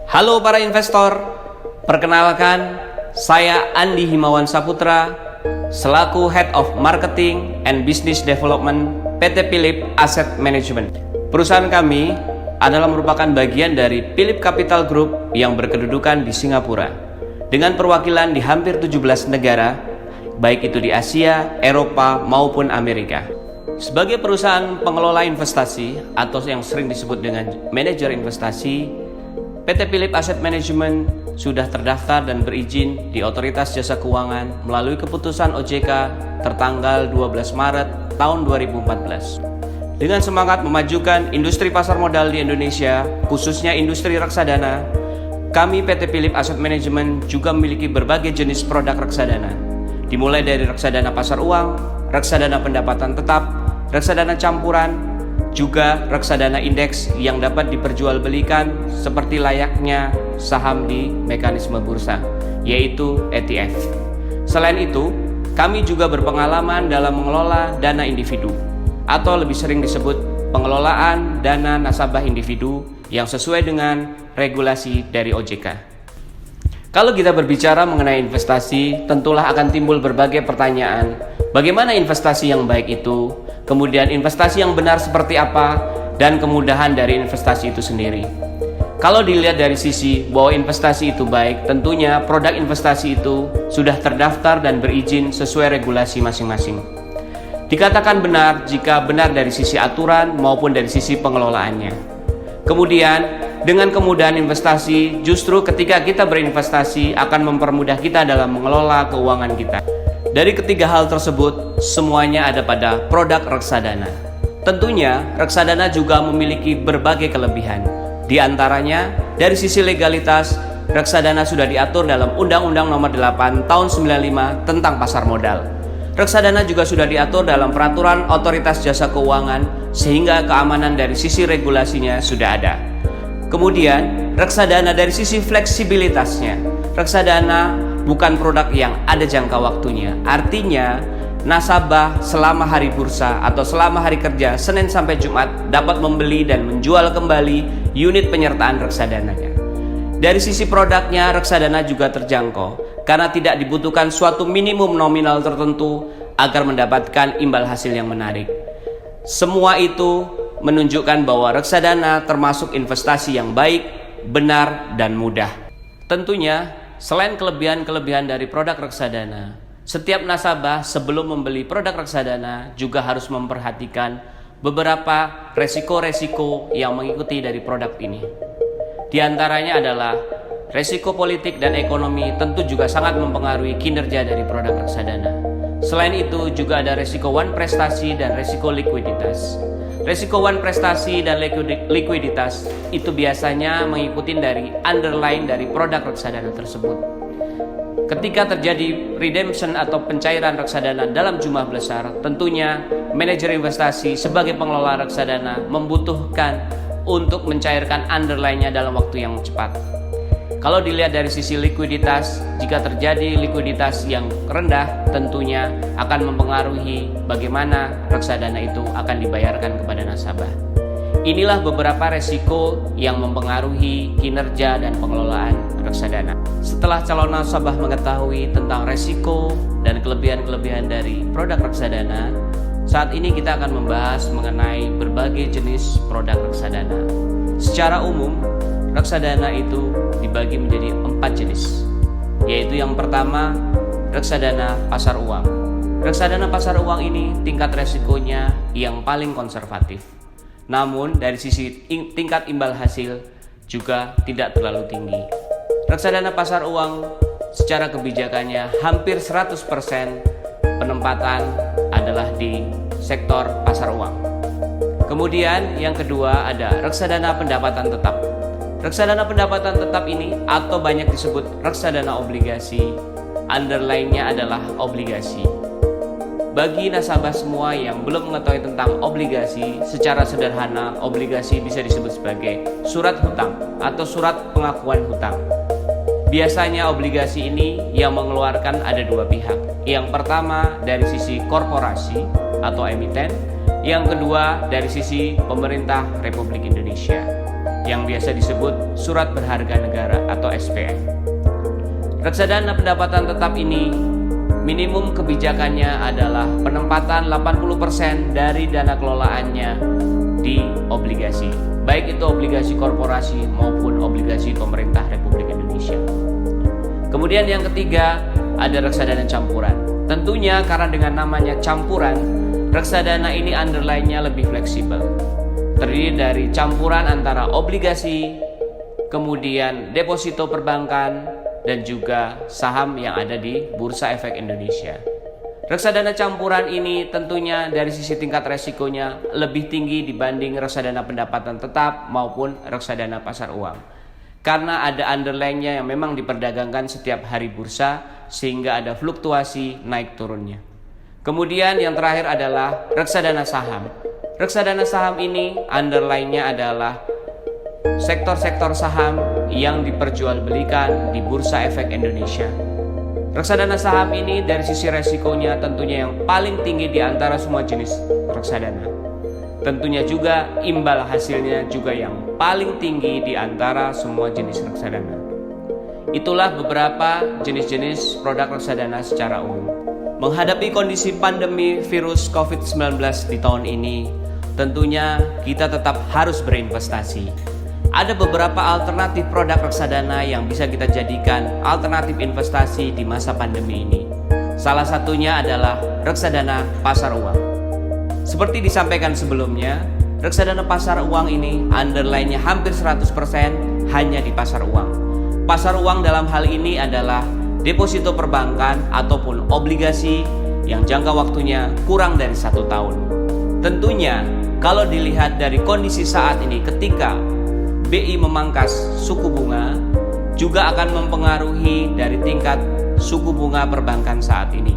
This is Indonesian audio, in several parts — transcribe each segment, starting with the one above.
Halo para investor, perkenalkan saya Andi Himawan Saputra selaku Head of Marketing and Business Development PT Phillip Asset Management. Perusahaan kami adalah merupakan bagian dari Phillip Capital Group yang berkedudukan di Singapura dengan perwakilan di hampir 17 negara, baik itu di Asia, Eropa maupun Amerika. Sebagai perusahaan pengelola investasi atau yang sering disebut dengan manajer investasi, PT Phillip Asset Management sudah terdaftar dan berizin di Otoritas Jasa Keuangan melalui keputusan OJK tertanggal 12 Maret tahun 2014. Dengan semangat memajukan industri pasar modal di Indonesia, khususnya industri reksadana, kami PT Phillip Asset Management juga memiliki berbagai jenis produk reksadana, dimulai dari reksadana pasar uang, reksadana pendapatan tetap, reksadana campuran, juga reksadana indeks yang dapat diperjualbelikan seperti layaknya saham di mekanisme bursa, yaitu ETF. Selain itu, kami juga berpengalaman dalam mengelola dana individu, atau lebih sering disebut pengelolaan dana nasabah individu yang sesuai dengan regulasi dari OJK. Kalau kita berbicara mengenai investasi, tentulah akan timbul berbagai pertanyaan. Bagaimana investasi yang baik itu? Kemudian investasi yang benar seperti apa? Dan kemudahan dari investasi itu sendiri. Kalau dilihat dari sisi bahwa investasi itu baik, tentunya produk investasi itu sudah terdaftar dan berizin sesuai regulasi masing-masing. Dikatakan benar jika benar dari sisi aturan maupun dari sisi pengelolaannya. Kemudian dengan kemudahan investasi, justru ketika kita berinvestasi akan mempermudah kita dalam mengelola keuangan kita. Dari ketiga hal tersebut, semuanya ada pada produk reksadana. Tentunya, reksadana juga memiliki berbagai kelebihan. Di antaranya, dari sisi legalitas, reksadana sudah diatur dalam Undang-Undang Nomor 8 Tahun 95 tentang pasar modal. Reksadana juga sudah diatur dalam Peraturan Otoritas Jasa Keuangan, sehingga keamanan dari sisi regulasinya sudah ada. Kemudian, reksadana dari sisi fleksibilitasnya. Reksadana bukan produk yang ada jangka waktunya. Artinya, nasabah selama hari bursa atau selama hari kerja Senin sampai Jumat dapat membeli dan menjual kembali unit penyertaan reksadananya. Dari sisi produknya, reksadana juga terjangkau karena tidak dibutuhkan suatu minimum nominal tertentu agar mendapatkan imbal hasil yang menarik. Semua itu menunjukkan bahwa reksadana termasuk investasi yang baik, benar, dan mudah. Tentunya, selain kelebihan-kelebihan dari produk reksadana, setiap nasabah sebelum membeli produk reksadana juga harus memperhatikan beberapa resiko-resiko yang mengikuti dari produk ini. Di antaranya adalah resiko politik dan ekonomi tentu juga sangat mempengaruhi kinerja dari produk reksadana. Selain itu juga ada resiko wan prestasi dan resiko likuiditas. Resiko wan prestasi dan likuiditas itu biasanya mengikuti dari underlying dari produk reksadana tersebut. Ketika terjadi redemption atau pencairan reksadana dalam jumlah besar, tentunya manajer investasi sebagai pengelola reksadana membutuhkan untuk mencairkan underlying-nya dalam waktu yang cepat. Kalau dilihat dari sisi likuiditas, jika terjadi likuiditas yang rendah, tentunya akan mempengaruhi bagaimana reksadana itu akan dibayarkan kepada nasabah. Inilah beberapa resiko yang mempengaruhi kinerja dan pengelolaan reksadana. Setelah calon nasabah mengetahui tentang resiko dan kelebihan-kelebihan dari produk reksadana, saat ini kita akan membahas mengenai berbagai jenis produk reksadana. Secara umum, reksadana itu dibagi menjadi 4 jenis, yaitu yang pertama, reksadana pasar uang. Reksadana pasar uang ini tingkat resikonya yang paling konservatif. Namun dari sisi tingkat imbal hasil juga tidak terlalu tinggi. Reksadana pasar uang secara kebijakannya hampir 100% penempatan adalah di sektor pasar uang. Kemudian yang kedua ada reksadana pendapatan tetap. Reksadana pendapatan tetap ini atau banyak disebut reksadana obligasi, underlying-nya adalah obligasi. Bagi nasabah semua yang belum mengetahui tentang obligasi, secara sederhana obligasi bisa disebut sebagai surat hutang atau surat pengakuan hutang. Biasanya obligasi ini yang mengeluarkan ada dua pihak. Yang pertama dari sisi korporasi atau emiten, yang kedua dari sisi pemerintah Republik Indonesia. yang biasa disebut Surat Berharga Negara atau SPN. Reksadana pendapatan tetap ini minimum kebijakannya adalah penempatan 80% dari dana kelolaannya di obligasi, baik itu obligasi korporasi maupun obligasi pemerintah Republik Indonesia. Kemudian yang ketiga ada reksadana campuran. Tentunya karena dengan namanya campuran, reksadana ini underline-nya lebih fleksibel. Terdiri dari campuran antara obligasi, kemudian deposito perbankan, dan juga saham yang ada di Bursa Efek Indonesia. Reksadana campuran ini tentunya dari sisi tingkat resikonya lebih tinggi dibanding reksadana pendapatan tetap maupun reksadana pasar uang. Karena ada underlying-nya yang memang diperdagangkan setiap hari bursa sehingga ada fluktuasi naik turunnya. Kemudian yang terakhir adalah reksadana saham. Reksadana saham ini underlying-nya adalah sektor-sektor saham yang diperjualbelikan di Bursa Efek Indonesia. Reksadana saham ini dari sisi resikonya tentunya yang paling tinggi di antara semua jenis reksadana. Tentunya juga imbal hasilnya juga yang paling tinggi di antara semua jenis reksadana. Itulah beberapa jenis-jenis produk reksadana secara umum. Menghadapi kondisi pandemi virus COVID-19 di tahun ini, tentunya kita tetap harus berinvestasi. Ada beberapa alternatif produk reksadana yang bisa kita jadikan alternatif investasi di masa pandemi ini. Salah satunya adalah reksadana pasar uang. Seperti disampaikan sebelumnya, reksadana pasar uang ini underline-nya hampir 100% hanya di pasar uang. Pasar uang dalam hal ini adalah deposito perbankan ataupun obligasi yang jangka waktunya kurang dari 1 tahun. Tentunya kalau dilihat dari kondisi saat ini ketika BI memangkas suku bunga juga akan mempengaruhi dari tingkat suku bunga perbankan saat ini.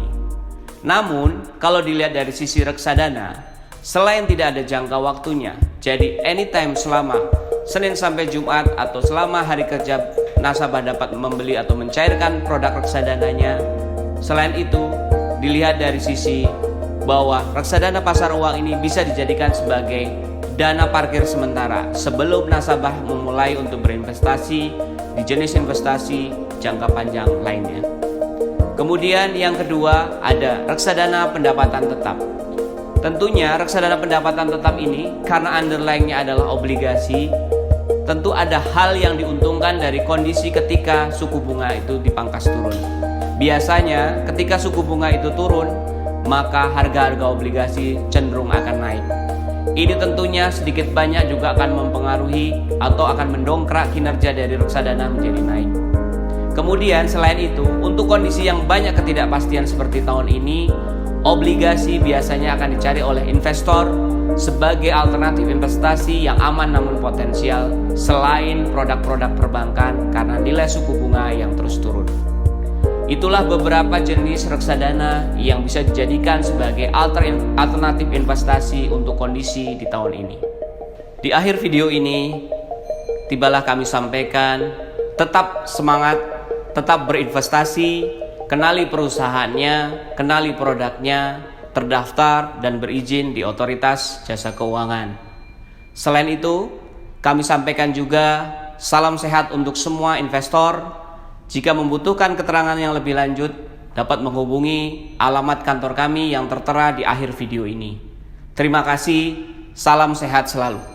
Namun, kalau dilihat dari sisi reksadana, selain tidak ada jangka waktunya, jadi anytime selama Senin sampai Jumat atau selama hari kerja nasabah dapat membeli atau mencairkan produk reksadananya. Selain itu, dilihat dari sisi bahwa reksadana pasar uang ini bisa dijadikan sebagai dana parkir sementara sebelum nasabah memulai untuk berinvestasi di jenis investasi jangka panjang lainnya. Kemudian yang kedua ada reksadana pendapatan tetap. Tentunya reksadana pendapatan tetap ini karena underlying-nya adalah obligasi, tentu ada hal yang diuntungkan dari kondisi ketika suku bunga itu dipangkas turun. Biasanya ketika suku bunga itu turun, maka harga-harga obligasi cenderung akan naik. Ini tentunya sedikit banyak juga akan mempengaruhi atau akan mendongkrak kinerja dari reksadana menjadi naik. Kemudian selain itu, untuk kondisi yang banyak ketidakpastian seperti tahun ini, obligasi biasanya akan dicari oleh investor sebagai alternatif investasi yang aman namun potensial selain produk-produk perbankan karena nilai suku bunga yang terus turun. Itulah beberapa jenis reksadana yang bisa dijadikan sebagai alternatif investasi untuk kondisi di tahun ini. Di akhir video ini, tibalah kami sampaikan, tetap semangat, tetap berinvestasi, kenali perusahaannya, kenali produknya, terdaftar dan berizin di Otoritas Jasa Keuangan. Selain itu, kami sampaikan juga salam sehat untuk semua investor. Jika membutuhkan keterangan yang lebih lanjut, dapat menghubungi alamat kantor kami yang tertera di akhir video ini. Terima kasih, salam sehat selalu.